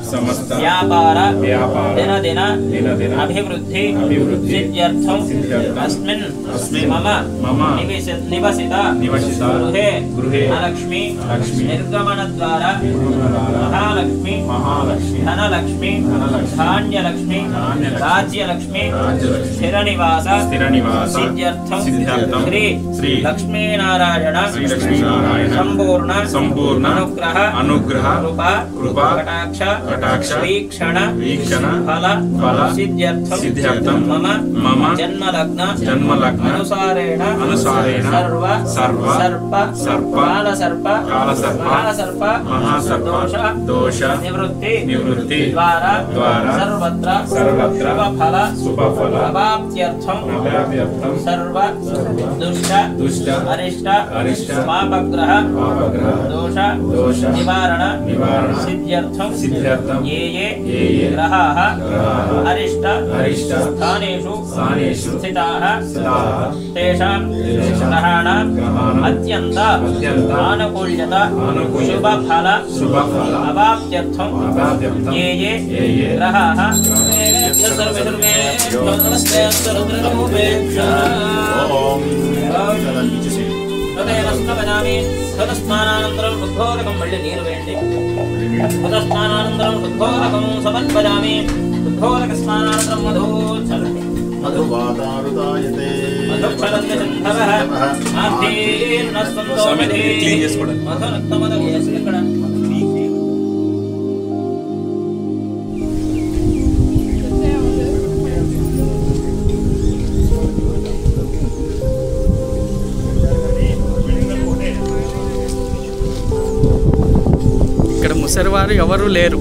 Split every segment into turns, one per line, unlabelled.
समस्त व्यापार दिन दिन अभिवृद्धि सिद्ध्यर्थं अस्मिन् मम निवसित गृहे लक्ष्मी निर्गमनद्वारा महालक्ष्मी धनलक्ष्मी धान्यलक्ष्मी राज्यलक्ष्मी स्थिरनिवास सिद्ध्यर्थं श्री लक्ष्मीनारायण संपूर्ण अनुग्रह कृपा कटाक्ष वीक्षण फल सिद्ध्यर्थं मम जन्मलग्न अनुसारेण सर्प कालसर्प दोष निवृत्ति द्वारा सर्वत्र शुभफल अवाप्त्यर्थं सर्व दुष्ट अरिष्ट पापग्रह दोष निवारण सिद्ध्यर्थं ये ग्रहाः अरिष्ट स्थानेषु स्थिताः तेषां ग्रहाणाम् अत्यन्त आनुकूल्यता शुभफल अवाप्त्यर्थं ये ग्रहाः तदस्नानानन्तरं उद्बोधकं मళ్ళీ నీరు వేయండి तदस्नानानन्तरं उद्बोधकं समर्पयामि उद्बोधक स्नानानन्तरं मधु चलति मधुवातारुतायते मधुक्षरन्यसन्धवः आर्धीर्नस्तन्तोमिति मधुरक्तमदव्यस्य ఇక్కడ
ముసలివారు ఎవరు లేరు.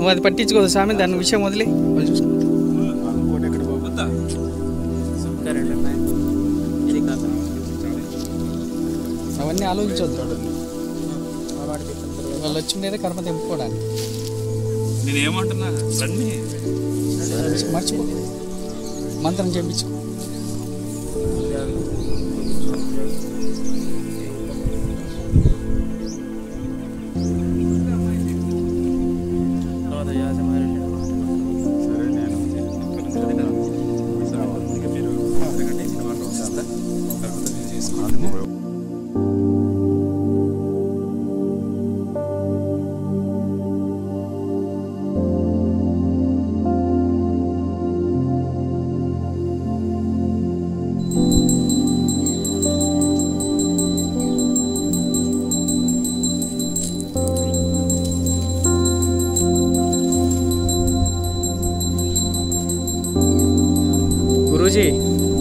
నువ్వు అది పట్టించుకోదు స్వామి, దాని విషయం వదిలే అవన్నీ ఆలోచించవద్దు. వాళ్ళు వచ్చిండేదే కర్మ తెంపుకోవడానికి.
నేనేమంటున్నా
మర్చిపో, మంత్రం చెప్పించు. గురూజీ,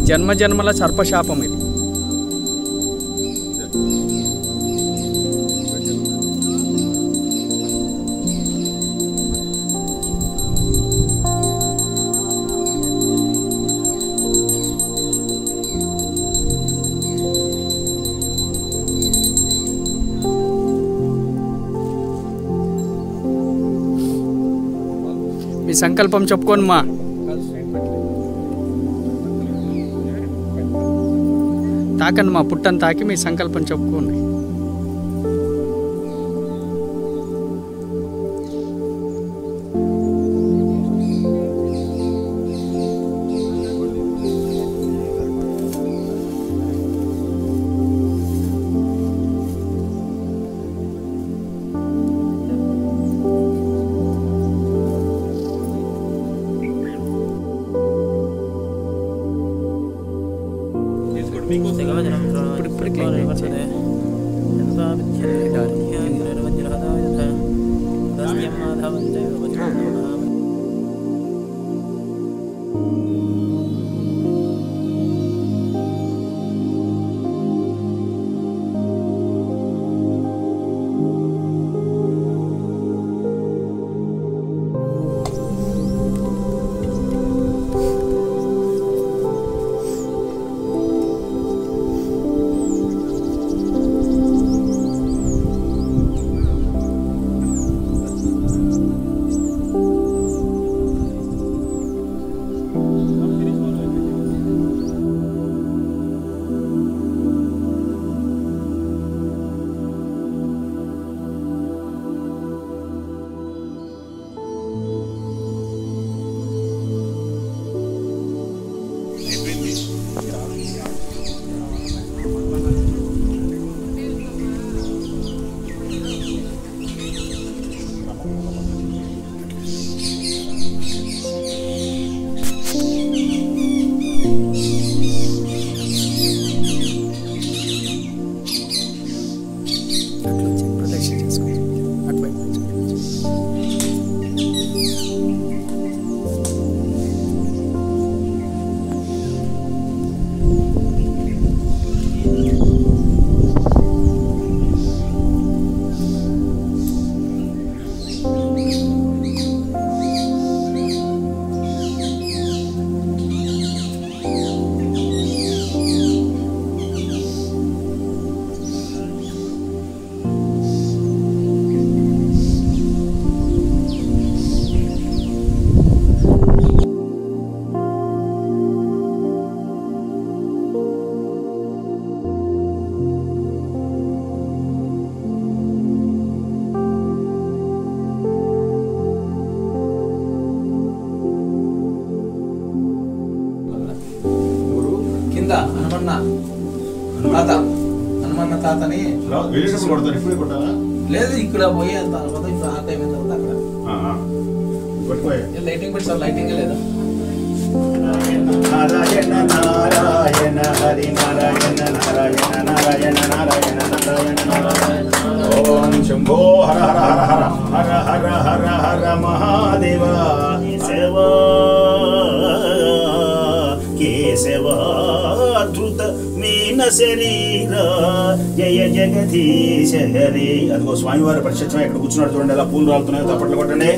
జన్మ జన్మల సర్పశాపం ఇది. మీ సంకల్పం చెప్పుకోను మా. తాకండి మా, పుట్టని తాకి మీ సంకల్పం చెప్పుకోండి.
హనుమన్న తాతని లేదు ఇక్కడ పోయే అంత ఇప్పుడు ఆ టైం ఎంత అక్కడ లైటింగ్ పెట్టి సార్ లైటింగ్ లేదా
నారాయణ నారాయణ హరి నారాయణ నారాయణ నారాయణ నారాయణ నారాయణ నారాయణ ఓం శంభో హర హర హర హర హర హర హర మహాదేవ సేవా కేశవ ధృత మీన శరీర జయ జగదీశ హరి. అదిగో స్వామివారి ప్రత్యక్షం ఇక్కడ కూర్చున్నాడు చూడండి, ఎలా పూలు రాలుతున్నాయో తప్పట్లు కొట్టండి.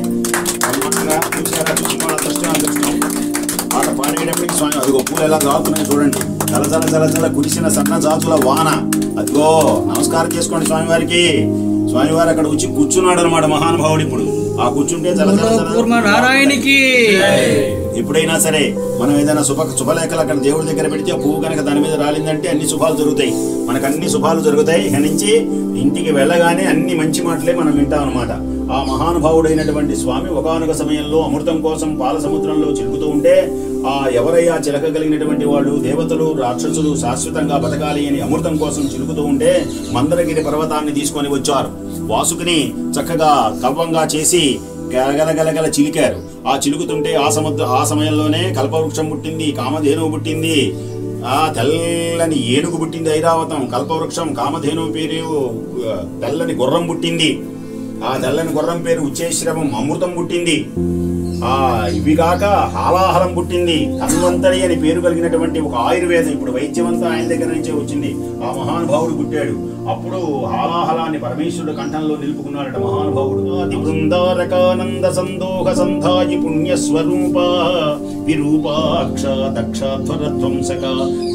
ఆట పాడేటప్పటికి స్వామి అదిగో పూలు ఎలా రాలుతున్నాయో చూడండి, చల చల చల చల కురిసిన సన్న జాతుల వాన. అదిగో నమస్కారం చేసుకోండి స్వామివారికి. స్వామివారు అక్కడ వచ్చి కూర్చున్నాడు అనమాట మహానుభావుడు. ఇప్పుడు ఆ కూర్చుంటే చల చల చల
నారాయణకి.
ఎప్పుడైనా సరే మనం ఏదైనా శుభలేఖలు అక్కడ దేవుడి దగ్గర పెడితే పువ్వు కనుక దాని మీద రాలిందంటే అన్ని శుభాలు జరుగుతాయి, మనకు అన్ని శుభాలు జరుగుతాయి. ఇక నుంచి ఇంటికి వెళ్ళగానే అన్ని మంచి మాటలే మనం వింటాం అనమాట. ఆ మహానుభావుడైనటువంటి స్వామి ఒకానొక సమయంలో అమృతం కోసం పాల సముద్రంలో చిలుకుతూ ఉంటే, ఆ ఎవరయ్యా చిలకగలిగినటువంటి వాళ్ళు దేవతలు రాక్షసులు శాశ్వతంగా బతకాలి అని అమృతం కోసం చిలుకుతూ ఉంటే మందరగిరి పర్వతాన్ని తీసుకొని వచ్చారు. వాసుకిని చక్కగా కవ్వంగా చేసి గలగలగలగల చిలికారు. ఆ చిలుకుతుంటే ఆ సమయంలోనే కల్పవృక్షం పుట్టింది, కామధేనువు పుట్టింది, ఆ తెల్లని ఏనుగు పుట్టింది ఐరావతం. కల్పవృక్షం, కామధేనువు పేరు తెల్లని గుర్రం పుట్టింది. ఆ తెల్లని గుర్రం పేరు ఉచ్చేశ్రవం. అమృతం పుట్టింది. ఇవి కాక హాలాహలం పుట్టింది. ధన్వంతరి అని పేరు కలిగినటువంటి ఒక ఆయుర్వేదం, ఇప్పుడు వైద్యమంతా ఆయన దగ్గర నుంచే వచ్చింది. ఆ మహానుభావుడు పుట్టాడు. అప్పుడు హాలాహలాన్ని పరమేశ్వరుడు కంఠంలో నిలుపుకున్నాడట మహానుభావుడు. ఆది బృందారకానంద సందోహ సంధాయి పుణ్యస్వరూప విరూపాక్ష దక్షాధ్వరధ్వంసక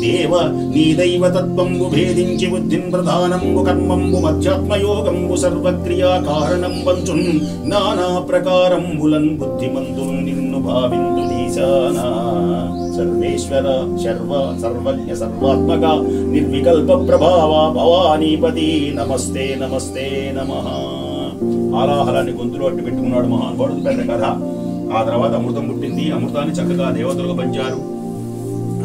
దేవ నీ దైవతత్వంబు భేదించి బుద్ధిం ప్రధానంబు కర్మంబు మధ్యాత్మయోగంబు సర్వక్రియా కారణం వంచున్ నానా ప్రకారంబులన్ బుద్ధిమంతులు నిన్ను భావింతు దీశాన సర్వేశ్వర సర్వజ్ఞ సర్వాత్మక నిర్వికల్ప ప్రభావ భవానీపతి నమస్తే నమస్తే నమః. ఆలాహలాన్ని గొంతులో అట్టు పెట్టుకున్నాడు మహానుభావుడు. పెద్ద కథ. ఆ తర్వాత అమృతం పుట్టింది. అమృతాన్ని చక్కగా దేవతలకు పంచారు.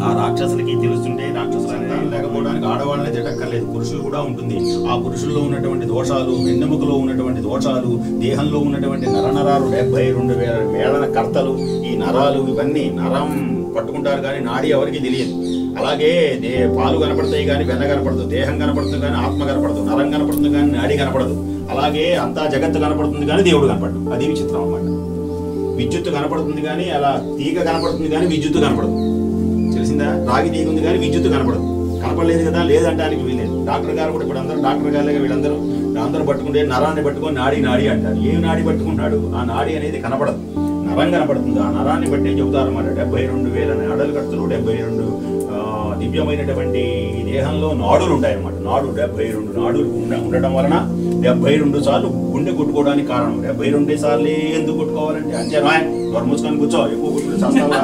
ఆ రాక్షసులకి తెలుస్తుంటే రాక్షసులంతా లేకపోవడానికి ఆడవాళ్ళనే తిట్టక్కర్లేదు, పురుషులు కూడా ఉంటుంది. ఆ పురుషుల్లో ఉన్నటువంటి దోషాలు, వెన్నెముకలో ఉన్నటువంటి దోషాలు, దేహంలో ఉన్నటువంటి నరనరాలు 72,000 మేళన కర్తలు, ఈ నరాలు ఇవన్నీ నరం పట్టుకుంటారు కానీ నాడి ఎవరికి తెలియదు. అలాగే పాలు కనపడతాయి కానీ వెన్న కనపడదు, దేహం కనపడుతుంది కానీ ఆత్మ కనపడదు, నరం కనపడుతుంది కానీ నాడి కనపడదు. అలాగే అంతా జగత్తు కనపడుతుంది కానీ దేవుడు కనపడదు. అది విచిత్రం అన్నమాట. విద్యుత్తు కనపడుతుంది కానీ అలా తీగ కనపడుతుంది కానీ విద్యుత్తు కనపడదు. తెలిసిందా? రాగి తీగ ఉంది కానీ విద్యుత్తు కనపడదు. కనపడలేదు కదా లేదంటానికి వీలేదు. డాక్టర్ గారు కూడా ఇప్పుడు అందరూ డాక్టర్ గారుగా వీళ్ళందరూ పట్టుకుంటే నరాన్ని పట్టుకొని నాడి అంటారు. ఏమి నాడి పట్టుకుంటాడు? ఆ నాడి అనేది కనపడదు, నరం కనపడుతుంది. ఆ నరాన్ని బట్టి చెబుతారన్నమాట. 72,000 అడలు కడుతులు, 72 దివ్యమైనటువంటి దేహంలో నాడులు ఉంటాయన్నమాట. 72 నాడులు ఉండటం వలన 72 సార్లు గుండె కొట్టుకోవడానికి కారణం. 72 సార్లు ఎందుకు కొట్టుకోవాలంటే అంతే ఎవరు మూసుకొని కూర్చో ఎక్కువ కొట్టుకుని చేస్తావా